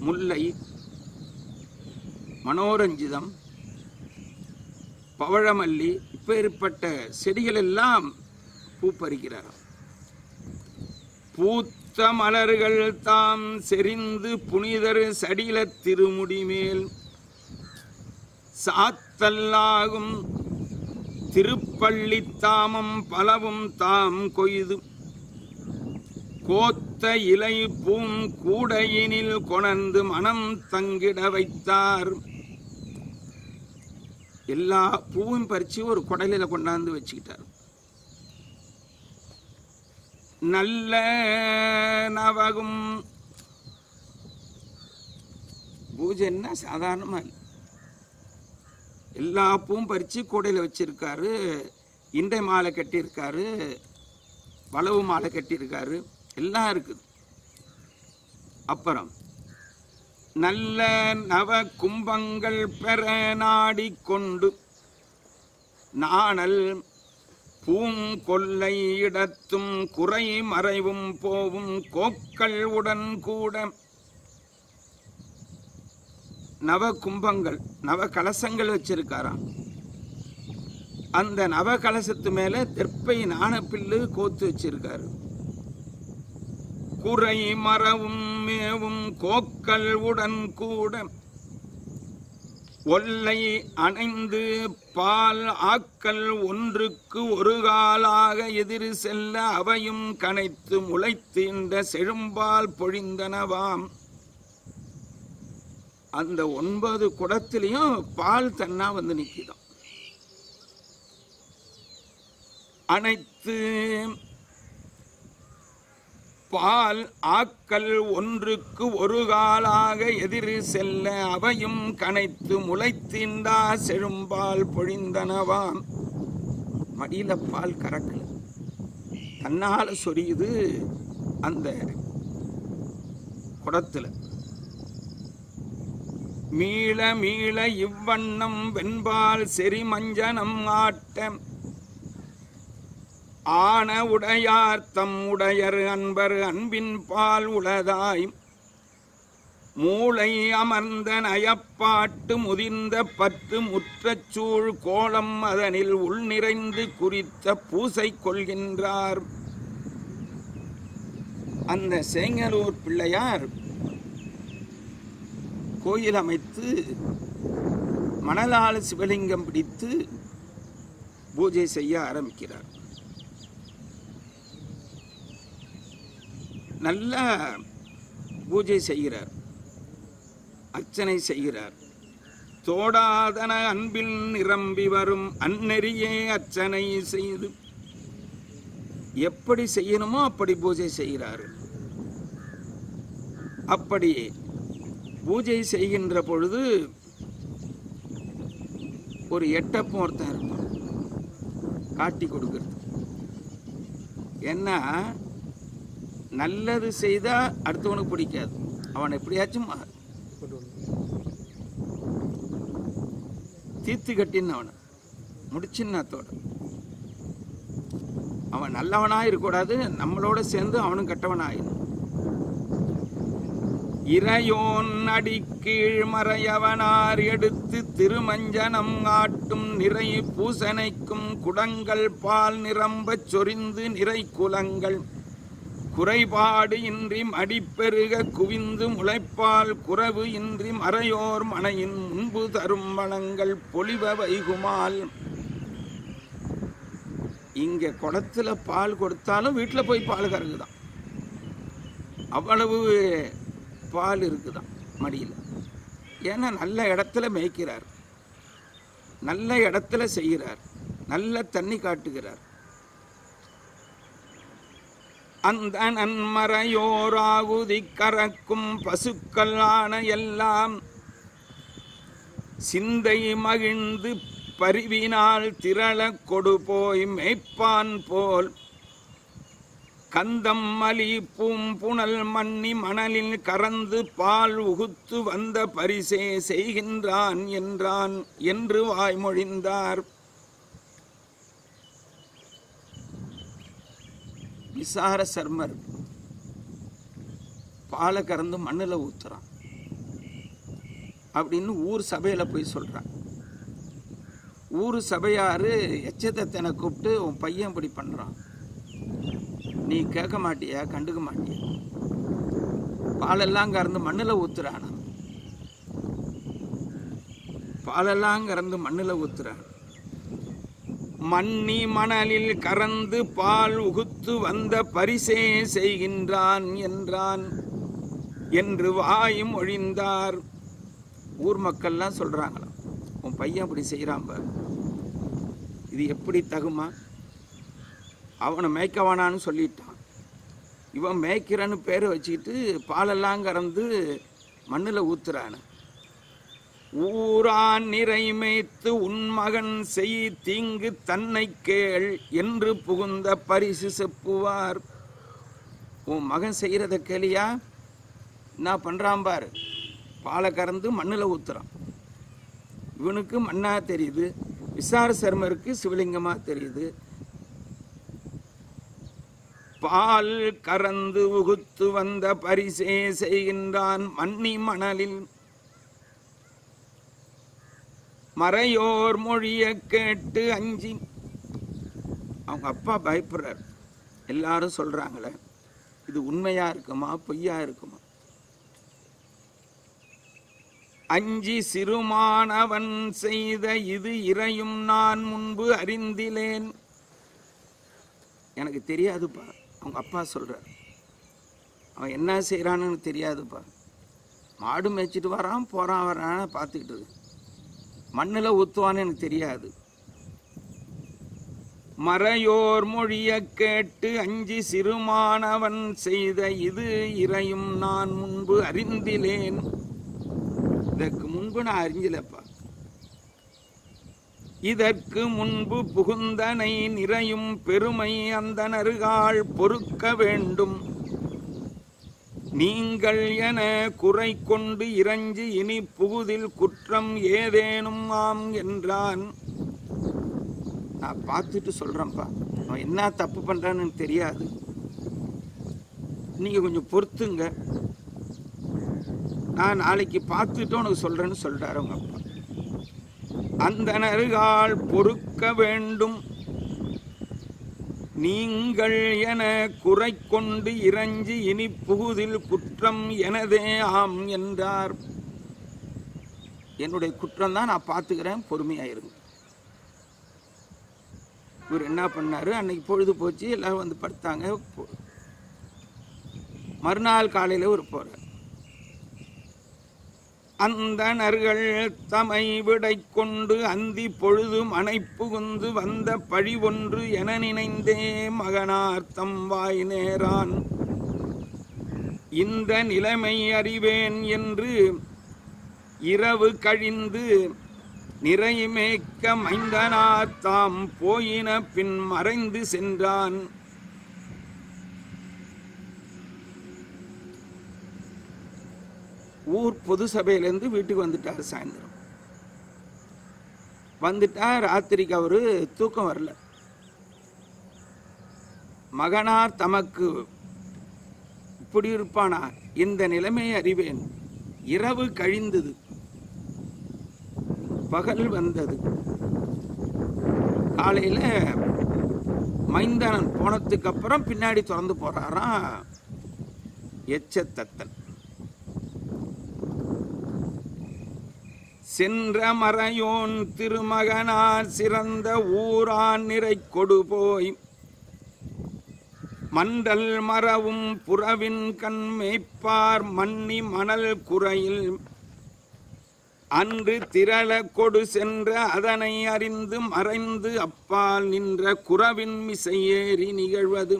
முல்லை, மனோரஞ்சிதம், பவழமல்லி, இப்பேற்பட்ட செடிகள் எல்லாம் பூ பறிக்கிறார். பூத்த மலர்கள் தாம் செறிந்து புனிதர் சடில திருமுடி மேல் சாத்தல்லாகும். திருப்பள்ளி தாமம் பலவும் தாம் கொய்து கோத்த இலை பூம் கூடையினில் கொணர்ந்து மனம் தங்கிட வைத்தார். எல்லா பூவும் பறிச்சு ஒரு குடலில கொண்டாந்து வச்சுக்கிட்டார். நல்ல நவகும் பூஜை என்ன சாதாரணமா இல்லை. எல்லா பூவும் பறிச்சு கூடையில் வச்சிருக்காரு. இண்டை மாலை கட்டியிருக்காரு, வளவு மாலை கட்டியிருக்காரு, எல்லாம் இருக்குது. அப்புறம் நல்ல நவ கும்பங்கள் பெற நாடிக்கொண்டு நாணல் பூங்கொல்லை இடத்தும் குறை மறைவும் போவும் கோக்கள் உடன் கூட நவ கும்பங்கள் நவ கலசங்கள் வச்சிருக்காராம். அந்த நவ கலசத்து மேல தெற்பை நாணப்பில்லு கோத்து வச்சிருக்காரு. குறை மரவும் மேவும் கோக்கள் உடன் கூட ஒல்லை அணைந்து பால் ஆக்கல் ஒன்றுக்கு ஒரு காலாக எதிர் செல்ல அவையும் கனைத்து முளைத்தீண்ட செழும்பால் பொழிந்தனவாம். அந்த 9 குடத்திலையும் பால் தன்னா வந்து நிற்கிதான். அனைத்து பால் ஆக்கல் ஒன்றுக்கு ஒரு காலாக எதிர் செல்ல அவையும் கனைத்து முளைத்தீண்டா செழும்பால் பொழிந்தனவாம். மடியில பால் கறக்கல, தன்னால சொரியுது அந்த குடத்துல. மீள மீள இவ்வண்ணம் வெண்பால் செறி மஞ்சனம் ஆட்ட ஆன உடையார் தம் உடையர் அன்பர் அன்பின் பால் உளதாய் மூளை அமர்ந்த நயப்பாட்டு முதிர்ந்த பற்று முற்றச்சூழ் கோலம் அதனில் உள் நிறைந்து குறித்த பூசை கொள்கின்றார். அந்த சேங்கலூர் பிள்ளையார் கோயில் அமைத்து மணலால் சிவலிங்கம் பிடித்து பூஜை செய்ய ஆரம்பிக்கிறார். நல்ல பூஜை செய்கிறார், அர்ச்சனை செய்கிறார். தோடாதன அன்பில் நிரம்பி வரும் அந்நெறியே அர்ச்சனை செய்து எப்படி செய்யணுமோ அப்படி பூஜை செய்கிறார். அப்படி பூஜை செய்கின்ற பொழுது ஒரு எட்டப்பம் ஒருத்தன் இருப்பான் காட்டி கொடுக்கிறது. ஏன்னா நல்லது செய்தா அடுத்தவனுக்கு பிடிக்காது, அவன் எப்படியாச்சும் தீர்த்து கட்டின்னு அவனை முடிச்சின்னத்தோட அவன் நல்லவனா இருக்கக்கூடாது, நம்மளோட சேர்ந்து அவனும் கட்டவனாயிடும். இறையோன் அடி கீழ் மறையவனார் எடுத்து திருமஞ்சனம் ஆட்டும் நிறை பூசனைக்கும் குடங்கள் பால் நிரம்பச் சொரிந்து நிறை குலங்கள் குறைபாடு இன்றி மடிப்பெருக குவிந்து முளைப்பால் குறவு இன்றி மறையோர் மனையின் முன்பு தரும் வளங்கள் பொலிவ வைகுமால். இங்க குடத்துல பால் கொடுத்தாலும் வீட்டில் போய் பால் கறக்குதான், அவ்வளவு பால் இருக்குதான் மடியில். ஏன்னா நல்ல இடத்துல மேய்க்கிறார், நல்ல இடத்துல செய்கிறார், நல்ல தண்ணி காட்டுகிறார். அந்த நன்மறையோராகுதி கறக்கும் பசுக்கள் ஆன எல்லாம் சிந்தை மகிழ்ந்து பரிவினால் திரள கொடு போய் மேய்ப்பான் போல் கந்தம் மலி பூம்புணல் மண்ணி மணலில் கறந்து பால் உகுத்து வந்த பரிசே செய்கின்றான் என்றான் என்று வாய்மொழிந்தார். விசார சர்மர் பாலை கறந்து மண்ணில் ஊத்துறான் அப்படின்னு ஊர் சபையில போய் சொல்றான். ஊர் சபையாரு எச்சத்தனை கூப்பிட்டு உன் பையன் இப்படி பண்றான், நீ கேட்க மாட்டியா, கண்டுக்க மாட்டியா? பாலெல்லாம் கறந்து மண்ணில் ஊத்துறான், பாலெல்லாம் கறந்து மண்ணில் ஊத்துறான். மண்ணி மணலில் கறந்து பால் உகுத்து வந்த பரிசே செய்கின்றான் என்றான் என்று வாயும் ஒழிந்தார். ஊர் மக்கள்லாம் சொல்றாங்களாம், உன் பையன் அப்படி செய்யறான் பாரு, இது எப்படி தகுமா? அவனை மேய்க்கவானான்னு சொல்லிட்டான், இவன் மேய்க்கிறன்னு பேரை வச்சுக்கிட்டு பாலெல்லாம் கறந்து மண்ணில் ஊத்துறான். ஊரான் நிறை மேய்த்து உன் மகன் செய் தீங்கு தன்னை கேள் என்று புகுந்த பரிசு செப்புவார். உன் மகன் செய்யறத கேளியா, என்ன பண்றான் பாரு, பாலை கறந்து மண்ணில் ஊத்துறான். இவனுக்கு மண்ணா தெரியுது, விசார சர்மருக்கு சிவலிங்கமா தெரியுது. பால் கறந்து உகுத்து வந்த பரிசே செய்கின்றான் மண்ணி மணலில் மறையோர் மொழிய கேட்டு அஞ்சி. அவங்க அப்பா பயப்படுறார். எல்லாரும் சொல்றாங்களே, இது உண்மையா இருக்குமா பொய்யா இருக்குமா? அஞ்சி சிறுமானவன் செய்த இது இறையும் நான் முன்பு அறிந்திலேன். எனக்கு தெரியாதுப்பா. அவங்க அப்பா சொல்றார், அவன் என்ன செய்யறான்னு தெரியாதுப்பா. மாடு மேய்ச்சிட்டு வரான் போறான் வரான்னு பார்த்துக்கிட்டு மண்ணில் ஊத்துவான்னு எனக்கு தெரியாது. மறையோர் மொழிய கேட்டு அஞ்சி சிறுமானவன் செய்த இது இறையும் நான் முன்பு அறிந்திலேன். இதற்கு முன்பு நான் அறிஞ்சலப்பா. இதற்கு முன்பு புகுந்தனை நிறையும் பெருமை அந்த நறுகால் பொறுக்க வேண்டும். நீங்கள் என குறை கொண்டு இறஞ்சி இனி புகுதில் குற்றம் ஏதேனும் ஆம் என்றான். நான் பார்த்துட்டு சொல்றேன்ப்பா, அவன் என்ன தப்பு பண்றான்னு தெரியாது, நீங்க கொஞ்சம் பொறுத்துங்க, நான் நாளைக்கு பார்த்துட்டு உனக்கு சொல்றேன்னு சொல்றாரு அவங்க அப்பா. அந்த நறுகால் பொறுக்க வேண்டும். நீங்கள் என குறை கொண்டு இறஞ்சி இனி புகுதில் குற்றம் எனதே ஆம் என்றார். என்னுடைய குற்றம் தான், நான் பார்த்துக்கிறேன், பொறுமையாயிருங்க. இவர் என்ன பண்ணாரு, அன்னைக்கு பொழுது போச்சு, எல்லாரும் வந்து படுத்தாங்க. மறுநாள் காலையில் ஒரு போறார். அந்த நர்கள் தமை விடை கொண்டு அந்தி பொழுதும் அணைப்புகுந்து வந்த பழி ஒன்று என நினைந்தே மகனார் தம் வாய் நேரான். இந்த நிலைமை அறிவேன் என்று இரவு கழிந்து நிறைமேக்க மைந்தனார் தாம் போயின பின் மறைந்து சென்றான். ஊர் பொது சபையிலேருந்து வீட்டுக்கு வந்துட்டார். சாயந்தரம் வந்துட்டா, ராத்திரிக்கு அவரு தூக்கம் வரல. மகனார் தமக்கு இப்படி இருப்பானா, இந்த நிலைமையை அறிவேன். இரவு கழிந்தது, பகல் வந்தது. காலையில மைந்தனன் போனதுக்கு அப்புறம் பின்னாடி திறந்து போறாராம் எச்சத்தத்தன். சென்ற மறையோன் திருமகனார் சிறந்த ஊரான் நிறை கொடு போய் மண்டல் மரவும் புறவின் கண் மேய்ப்பார் மண்ணி மணல் குறையில் அன்று திரள கொடு சென்ற அதனை அறிந்து மறைந்து அப்பால் நின்ற குறவின் மிசையேறி நிகழ்வது.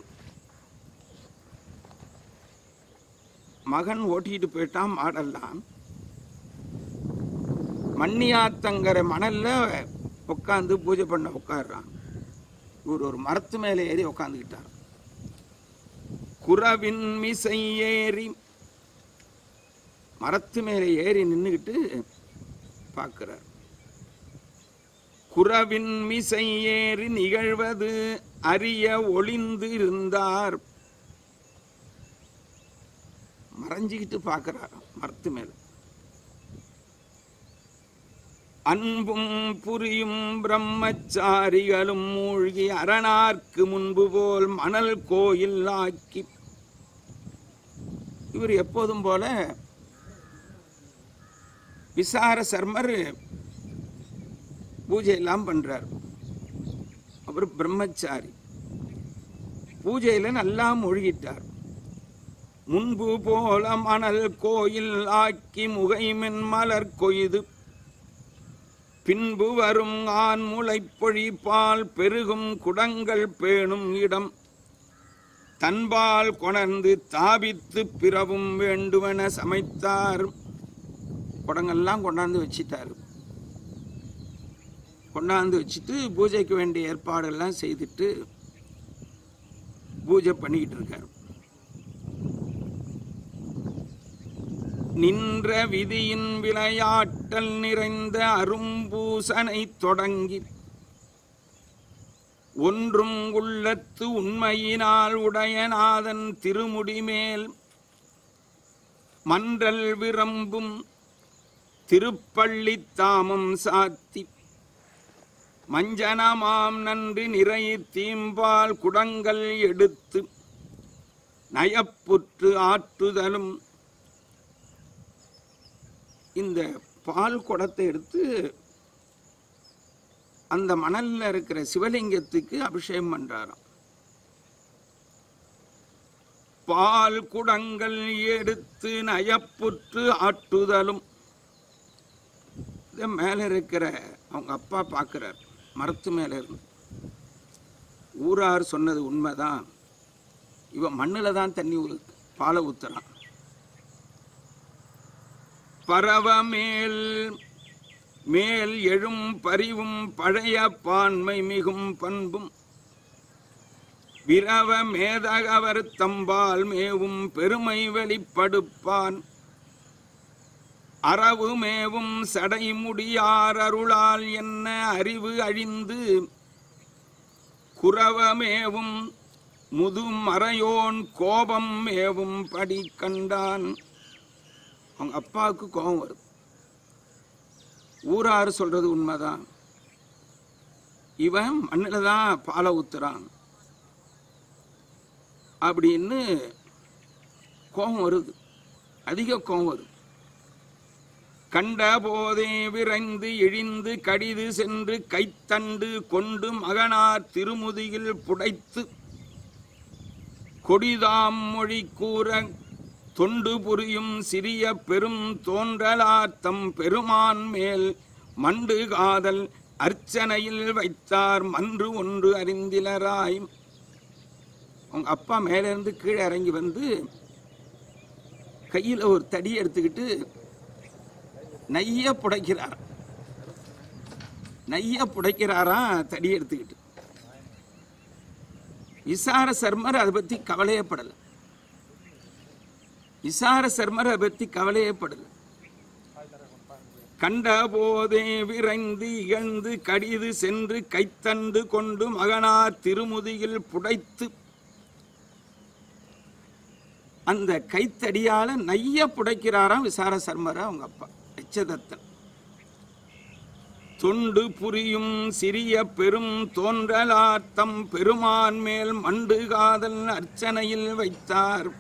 மகன் ஓட்டிட்டு போயிட்டான் மாடெல்லாம். மண்ணியாத்தங்கிற மணல்ல உட்காந்து பூஜை பண்ண உட்காடுறான். இவர் ஒரு மரத்து மேலே ஏறி உட்காந்துக்கிட்டார். குறவின் மிசை ஏறி மரத்து மேலே ஏறி நின்றுக்கிட்டு பார்க்கிறார். குறவின் மிசை ஏறி நிகழ்வது அறிய ஒளிந்து இருந்தார். மறைஞ்சிக்கிட்டு பார்க்கிறார் மரத்து மேல. அன்பும் புரியும் பிரம்மச்சாரிகளும் மூழ்கி அரணார்க்கு முன்பு போல் மணல் கோயில் ஆக்கி. இவர் எப்போதும் போல விசார சர்மர் பூஜை எல்லாம் பண்றார். அவர் பிரம்மச்சாரி, பூஜையில நல்லா மூழ்கிட்டார். முன்பு போல மணல் கோயில் ஆக்கி முகைமென் மலர் கொய்து பின்பு வரும் ஆண் முளைப்பொழி பால் பெருகும் குடங்கள் பேணும் இடம் தன்பால் கொணர்ந்து தாபித்து பிறவும் வேண்டுவென சமைத்தார். குடங்கள்லாம் கொண்டாந்து வச்சிட்டாரு. கொண்டாந்து வச்சுட்டு பூஜைக்கு வேண்டிய ஏற்பாடெல்லாம் செய்துட்டு பூஜை பண்ணிக்கிட்டு இருக்காரு. நின்ற விதியின் விளையாட்டல் நிறைந்த அரும்பூசனை தொடங்கி ஒன்றும் உள்ளத்து உண்மையினால் உடையநாதன் திருமுடிமேல் மன்றல் விரம்பும் திருப்பள்ளி தாமம் சாத்தி மஞ்சனமாம் நன்று நிறை தீம்பால் குடங்கள் எடுத்து நயப்புற்று ஆற்றுதலும். இந்த பால் குடத்தை எடுத்து அந்த மணல்ல இருக்கிற சிவலிங்கத்துக்கு அபிஷேகம் பண்றாராம். பால் குடங்கள் எடுத்து நயப்புற்று ஆட்டுதலும். மேல இருக்கிற அவங்க அப்பா பார்க்கிறார், மரத்து மேல இருந்து. ஊரார் சொன்னது உண்மைதான், இவன் மண்ணில் தான் தண்ணி பாலை ஊத்துறான். பரவ மேல் மேல் எழும் பரிவும் பழைய பான்மை மிகும் பண்பும் விரவ மேதகவர் தம்பால் மேவும் பெருமை வெளிப்படுப்பான். அரவு மேவும் சடைமுடியார் அருளால் என்ன அறிவு அழிந்து குரவமேவும் முதுமறையோன் கோபம் மேவும் படி கண்டான். அவங்க அப்பாவுக்கு கோபம் வருது. ஊரார் சொல்றது உண்மைதான், இவன் மண்ணில் தான் பாலை ஊத்துறான் அப்படின்னு கோபம் வருது, அதிக கோபம் வருது. கண்ட போதே விரைந்து இழிந்து கடிது சென்று கைத்தண்டு கொண்டு மகனார் திருமுதியில் புடைத்து கொடிதாம் மொழி கூற தொண்டு புரியும் சிறிய பெரும் தோன்றலாத்தம் பெருமான் மேல் மண்டு காதல் அர்ச்சனையில் வைத்தார் மன்று ஒன்று அறிந்திலராய். அவங்க அப்பா மேலிருந்து கீழே இறங்கி வந்து கையில் ஒரு தடி எடுத்துக்கிட்டு நைய புடைக்கிறாரா தடி எடுத்துக்கிட்டு. விசார சர்மர் அதை பத்தி கவலையப்படலை. விசார சர்மர் அதை பத்தி கவலையப்படலை. கண்ட போதே விரைந்து இகழ்ந்து கடிது சென்று கைத்தண்டு கொண்டு மகனார் திருமுதியில் புடைத்து அந்த கைத்தடியால நைய புடைக்கிறாராம் விசார சர்மரா அவங்க அப்பா எச்சதத்தன். தொண்டு புரியும் சிறிய பெரும் தோன்றலாத்தம் பெருமான் மேல் மண்டு காதல் அர்ச்சனையில் வைத்தார்.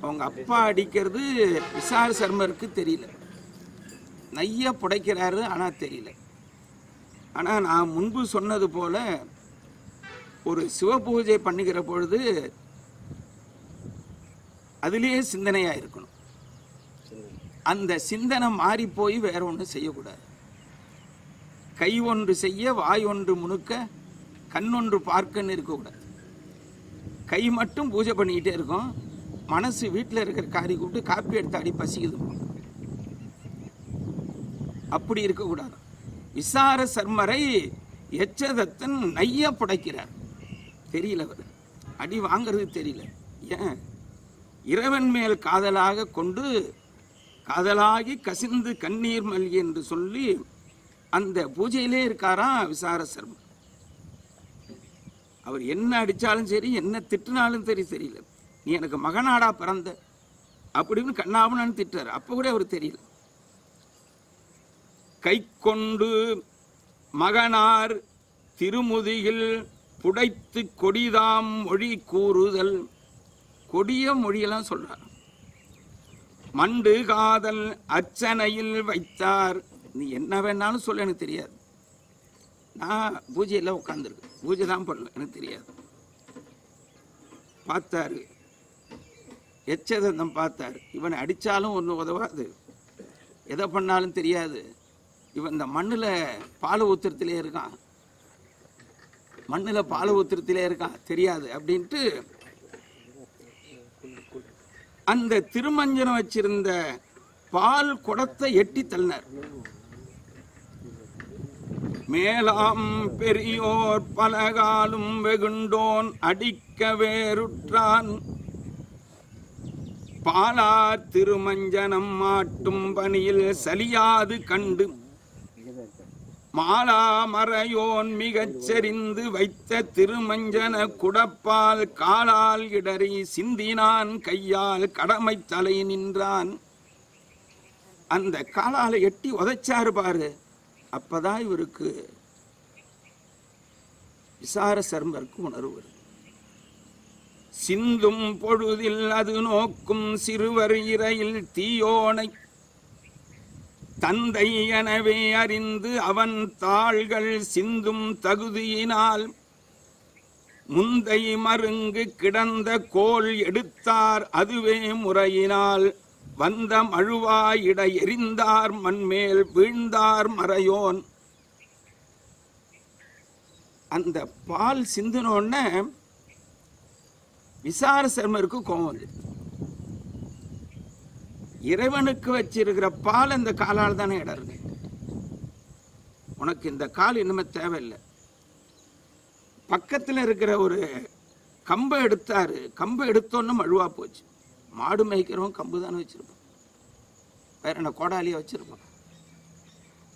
அவங்க அப்பா அடிக்கிறது விசார சர்மருக்கு தெரியல, நைய புடைக்கிறாரு ஆனா தெரியல. ஆனா நான் முன்பு சொன்னது போல ஒரு சிவ பூஜை பண்ணுகிற பொழுது அதிலேயே சிந்தனையா இருக்கணும். அந்த சிந்தனை மாறி போய் வேற ஒன்று செய்யக்கூடாது. கை ஒன்று செய்ய வாய் ஒன்று முணுக்க கண் ஒன்று பார்க்கன்னு இருக்கக்கூடாது. கை மட்டும் பூஜை பண்ணிக்கிட்டே இருக்கும், மனசு வீட்டில் இருக்கிற காரி கூப்பிட்டு காப்பி எடுத்து அடி பசிக்குது, அப்படி இருக்கக்கூடாது. விசார சர்மரை எச்சதத்தன் நைய புடைக்கிறார். தெரியல, அவர் அடி வாங்கிறது தெரியல. ஏன்? இறைவன் மேல் காதலாக கொண்டு காதலாகி கசிந்து கண்ணீர் மல்கி என்று சொல்லி அந்த பூஜையிலே இருக்காராம் விசார சர்மர். அவர் என்ன அடித்தாலும் சரி, என்ன திட்டினாலும் சரி தெரியல. நீ எனக்கு மகனாடா பிறந்த அப்படின்னு கண்ணாபனான்னு திட்டார். அப்போ கூட அவர் தெரியல. கை கொண்டு மகனார் திருமுதியில் புடைத்து கொடிதாம் மொழி கூறுதல். கொடிய மொழியெல்லாம் சொல்றார். மண்டு காதல் அர்ச்சனையில் வைத்தார். நீ என்ன வேணாலும் சொல்ல, எனக்கு தெரியாது, நான் பூஜையெல்லாம் உட்காந்துருக்கு, பூஜை தான் பண்ணுவேன், எனக்கு தெரியாது. பார்த்தாரு, எச்சதந்தம் பார்த்தார். இவனை அடித்தாலும் ஒன்றும் உதவாது, எதை பண்ணாலும் தெரியாது, இவன் இந்த மண்ணில் பாலை ஊத்துறதுலே இருக்கான், மண்ணில் பாலை ஊத்துறதுலே இருக்கான், தெரியாது அப்படின்ட்டு அந்த திருமஞ்சனம் வச்சிருந்த பால் குடத்தை எட்டி தள்ளினார். மேலாம் பெரியோர் பலகாலும் வெகுண்டோன் அடிக்க வேறுற்றான் பாலார் திருமஞ்சனம் மாட்டும் பணியில் சலியாது கண்டு மாலாமறையோன் மிகச் செறிந்து வைத்த திருமஞ்சன குடப்பால் காலால் இடறி சிந்தினான் கையால் கடமை தலை நின்றான். அந்த காலால எட்டி உதைச்சாரு பாரு. அப்பதான் இவருக்கு விசார சர்மருக்கு உணர்வு. சிந்தும் பொழுதில் அது நோக்கும் சிறுவர் இறையில் தீயோனை தந்தை எனவே அறிந்து அவன் தாள்கள் சிந்தும் தகுதியினால் முந்தை மருங்கு கிடந்த கோல் எடுத்தார் அதுவே முறையினால் வந்த மழுவாயிட எரிந்தார் மண்மேல் வீழ்ந்தார் மறையோன். அந்த பால் சிந்தினோன்ன விசார சர்மருக்கு கோபம் வந்து, இறைவனுக்கு வச்சிருக்கிற பால் அந்த காலால் தானே இடருது, உனக்கு இந்த கால் இனிமே தேவையில்லை. பக்கத்தில் இருக்கிற ஒரு கம்பை எடுத்தாரு. கம்பை எடுத்தோன்னு மழுவா போச்சு. மாடு மேய்க்கிறவன் கம்பு தானே வச்சிருப்பான், வேற என்ன கோடாலியா வச்சிருப்பான்.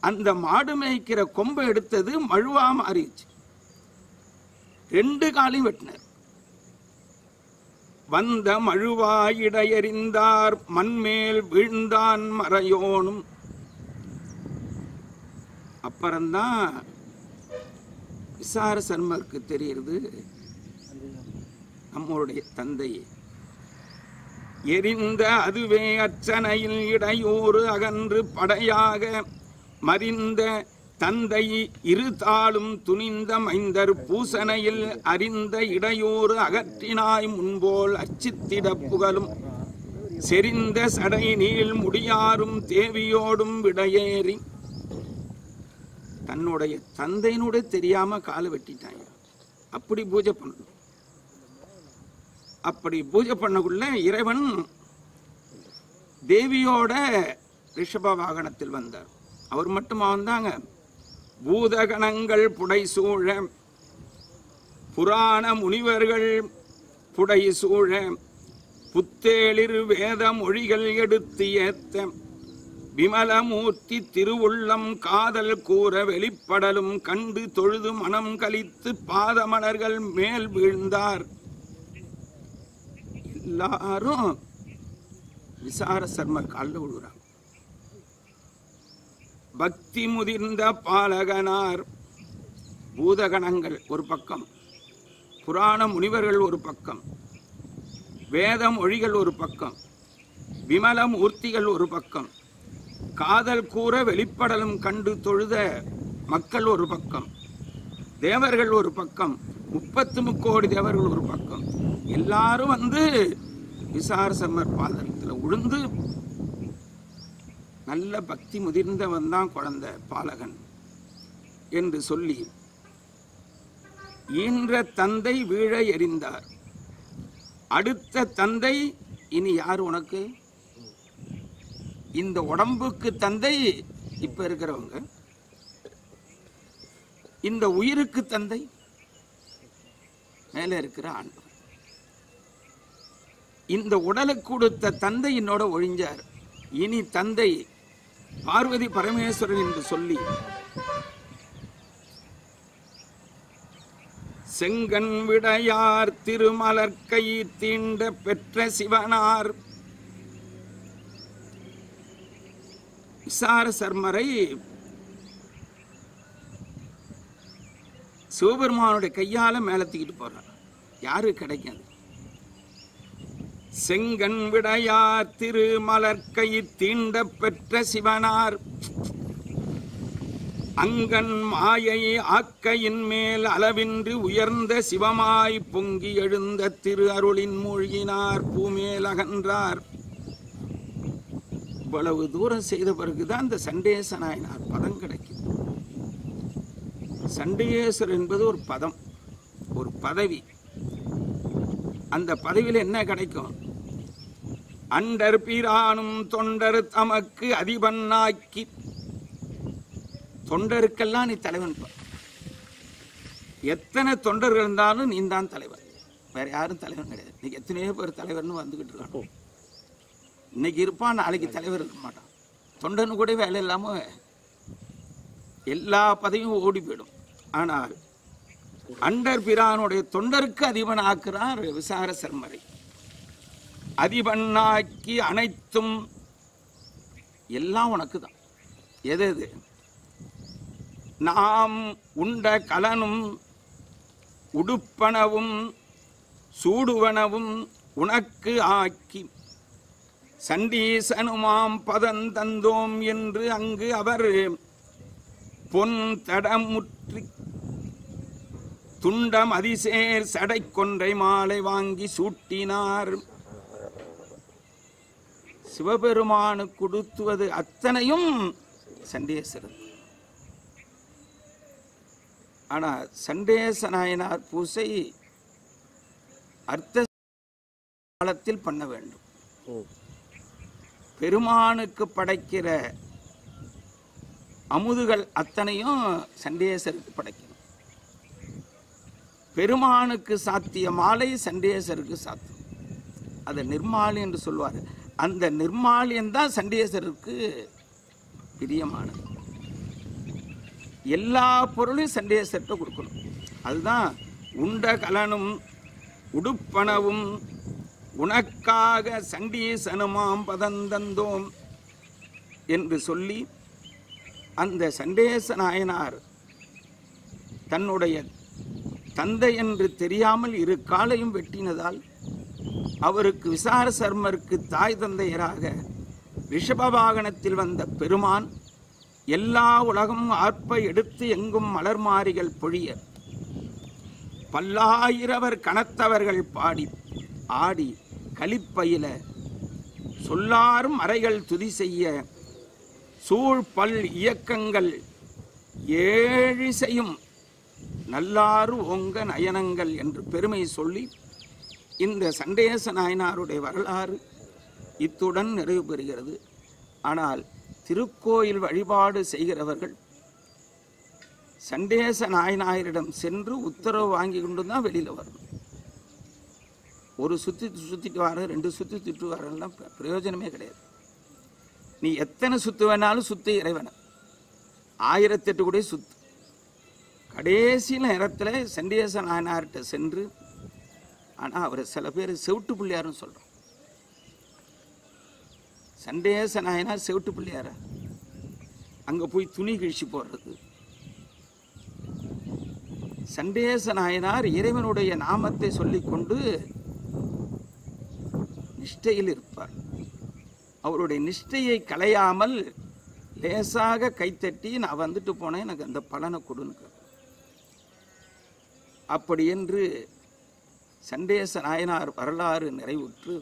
அந்த மாடு மேய்க்கிற கொம்பை எடுத்தது மழுவா மாறிடுச்சு. 2 காலையும் வெட்டினார். வந்த மழுவாயிட எறிந்தார் மண்மேல் வீழ்ந்தான் மறையோனும். அப்புறம்தான் விசார சர்மருக்கு தெரியுது நம்மளுடைய தந்தையே எரிந்த அதுவே அச்சனையில் இடையூறு அகன்று படையாக மறிந்த தந்தை இருதாளும் துணிந்த மைந்தர் பூசனையில் அறிந்த இடையூறு அகற்றினாய் முன்போல் அச்சித்திட புகழும் செறிந்த சடை நீள் முடியாரும் தேவியோடும் விடையேறி. தன்னுடைய தந்தையினுடைய தெரியாம காலை வெட்டிட்டாங்க. அப்படி பூஜை பண்ணணும். அப்படி பூஜை பண்ணக்குள்ள இறைவன் தேவியோட ரிஷப வாகனத்தில் வந்தார். அவர் மட்டுமா வந்தாங்க? பூதகணங்கள் புடைசூழ புராண முனிவர்கள் புடைசூழ புத்தேளிர் வேத மொழிகள் எடுத்து ஏத்த விமலமூர்த்தி திருவுள்ளம் காதல் கூற வெளிப்படலும் கண்டு தொழுது மனம் கலித்து பாதமலர்கள் மேல் வீழ்ந்தார். எல்லாரும் விசார சர்மர் காலில் விழுறாங்க. பக்தி முதிர்ந்த பாலகனார், பூதகணங்கள் ஒரு பக்கம், புராண முனிவர்கள் ஒரு பக்கம், வேத மொழிகள் ஒரு பக்கம், விமல மூர்த்திகள் ஒரு பக்கம், காதல் கூற வெளிப்படலும் கண்டு தொழுத மக்கள் ஒரு பக்கம், தேவர்கள் ஒரு பக்கம், 33 கோடி தேவர்கள் ஒரு பக்கம். எல்லாரும் வந்து விசார சர்மர் பாதத்தில் உழுந்து, நல்ல பக்தி முதிர்ந்தவன் தான் குழந்தை பாலகன் என்று சொல்லி ஈன்ற தந்தை வீழ எறிந்தார். அடுத்த தந்தை இனி யார் உனக்கு? இந்த உடம்புக்கு தந்தை இப்ப இருக்கிறவங்க, இந்த உயிருக்கு தந்தை மேல இருக்கிற ஆண்டவர். இந்த உடலுக்கு கொடுத்த தந்தை என்னோட ஒழிஞ்சார். இனி தந்தை பார்வதி பரமேஸ்வரன் என்று சொல்லி செங்கன் விடையார் திருமலர்கை தீண்ட பெற்ற சிவனார் விசார சர்மரை சிவபெருமானுடைய கையால மேல தூக்கிட்டு போறார். யாரு கிடைக்காது. செங்கன் விடையார் திருமலர்கை தீண்ட பெற்ற சிவனார் அங்கன் மாயை ஆக்கையின் மேல் அளவின்றி உயர்ந்த சிவமாய் பொங்கி எழுந்த திரு அருளின் மூழ்கினார் பூமேல் அகன்றார். இவ்வளவு தூரம் செய்த பிறகுதான் இந்த சண்டேச நாயனார் பதம் கிடைக்கும். சண்டேஸ்வர் என்பது ஒரு பதம், ஒரு பதவி. அந்த பதவியில் என்ன கிடைக்கும்? அண்டர் பீரானும் தொண்டர் தமக்கு அதிபன்னாக்கி. தொண்டருக்கெல்லாம் நீ தலைவன். எத்தனை தொண்டர்கள் இருந்தாலும் நீ தான் தலைவர், வேற யாரும் தலைவன் கிடையாது. இன்னைக்கு எத்தனையோ பேர் தலைவர்னு வந்துகிட்டு இருக்கான். இன்னைக்கு இருப்பான், நாளைக்கு தலைவர் இருக்க மாட்டான். தொண்டனு கூட வேலை இல்லாம எல்லா பதவியும் ஓடி போயிடும். ஆனால் அண்டர் பிரானுடைய தொண்டருக்கு அதிபன் ஆக்குறார் விசார சர்மரை. அதிபன்னாக்கி அனைத்தும் எல்லாம் உனக்கு தான். எது எது நாம் உண்ட கலனும் உடுப்பனவும் சூடுவனவும் உனக்கு ஆக்கி சண்டீசனுமாம் பதந்தந்தோம் என்று அங்கு அவர் பொன் தடமுற்றி துண்டம் அதிசேர் சடை கொன்றை மாலை வாங்கி சூட்டினார். சிவபெருமானு கொடுத்துவது அத்தனையும் சண்டேசர். ஆனா சண்டேச நாயனார் பூசை அர்த்த காலத்தில் பண்ண வேண்டும். பெருமானுக்கு படைக்கிற அமுதுகள் அத்தனையும் சண்டேசருக்கு படைக்கணும். பெருமானுக்கு சாத்திய மாலை சண்டேசருக்கு சாத்தும். அதை நிர்மாலி என்று சொல்வார். அந்த நிர்மாலியம் தான் சண்டேசருக்கு பிரியமானது. எல்லா பொருளையும் சண்டேசர்கிட்ட கொடுக்கணும். அதுதான் உண்ட கலனும் உடுப்பனவும் உனக்காக சண்டீசனுமாம் பதந்தந்தோம் என்று சொல்லி அந்த சண்டேச நாயனார் தன்னுடைய தந்தை என்று தெரியாமல் இரு காலையும் வெட்டினதால் அவருக்கு விசார சர்மருக்கு தாய் தந்தையராக ரிஷப வாகனத்தில் வந்த பெருமான் எல்லா உலகம் ஆர்ப்ப எடுத்து எங்கும் மலர் மாறிகள் பொழிய பல்லாயிரவர் கனத்தவர்கள் பாடி ஆடி களிப்பயில சொல்லாரும் அறைகள் துதி செய்ய சூழ் பல் இயக்கங்கள் ஏழிசையும் நல்லாறு ஓங்க நயனங்கள் என்று பெருமை சொல்லி இந்த சண்டேச நாயனாருடைய வரலாறு இத்துடன் நிறைவு பெறுகிறது. ஆனால் திருக்கோயில் வழிபாடு செய்கிறவர்கள் சண்டேச நாயனாரிடம் சென்று உத்தரவு வாங்கி கொண்டு தான் வெளியில் வரணும். ஒரு சுத்திட்டு வர 2 சுத்திட்டு வரலாம் பிரயோஜனமே கிடையாது. நீ எத்தனை சுத்து வேணாலும் சுத்து இறைவன 1008 கூட சுத்து. கடைசி நேரத்தில் சண்டேச நாயனார்கிட்ட சென்று, ஆனால் அவர் சில பேர் செவிட்டு பிள்ளையாருன்னு சொல்கிறோம். சண்டேச நாயனார் செவிட்டு பிள்ளையார அங்கே போய் துணி கிழிச்சு போடுறது. சண்டேச நாயனார் இறைவனுடைய நாமத்தை சொல்லிக்கொண்டு நிஷ்டையில் இருப்பார். அவருடைய நிஷ்டையை களையாமல் லேசாக கைத்தட்டி நான் வந்துட்டு போனேன், எனக்கு அந்த பலனை கொடுன்னு. அப்படி என்று சண்டேச நாயனார் வரலாறு நிறைவுற்று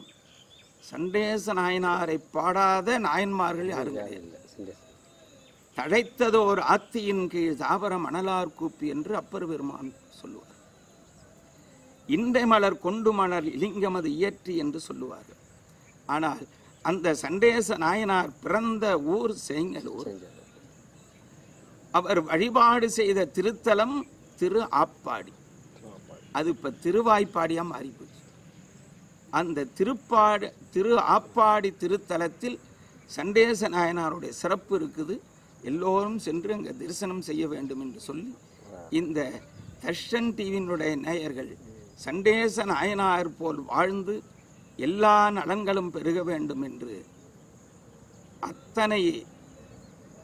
சண்டேச நாயனாரை பாடாத நாயன்மார்கள் யாரும் கிடையாது. தழைத்ததோர் ஆத்தியின் கீழ் தாவர மணலார் கூப்பி என்று அப்பர் பெருமான் சொல்லுவார். இன்றை மலர் கொண்டு மலர் இலிங்கமது இயற்றி என்று சொல்லுவார்கள். ஆனால் அந்த சண்டேச நாயனார் பிறந்த ஊர் சேங்கலூர். அவர் வழிபாடு செய்த திருத்தலம் திரு ஆப்பாடி. அது இப்ப திருவாய்ப்பாடியா மாறிப்போச்சு. அந்த திரு ஆப்பாடி திருத்தலத்தில் சண்டேச நாயனாருடைய சிறப்பு இருக்குது. எல்லோரும் சென்று அங்கே தரிசனம் செய்ய வேண்டும் என்று சொல்லி இந்த தர்ஷன் டிவியினுடைய நேயர்கள் சண்டேச நாயனார் போல் வாழ்ந்து எல்லா நலன்களும் பெருக வேண்டும் என்று அத்தனை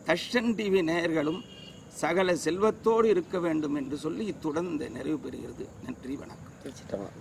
தர்ஷன் டிவி நேயர்களும் சகல செல்வத்தோடு இருக்க வேண்டும் என்று சொல்லி இத்துடன் இந்த நிறைவு பெறுகிறது. நன்றி, வணக்கம்.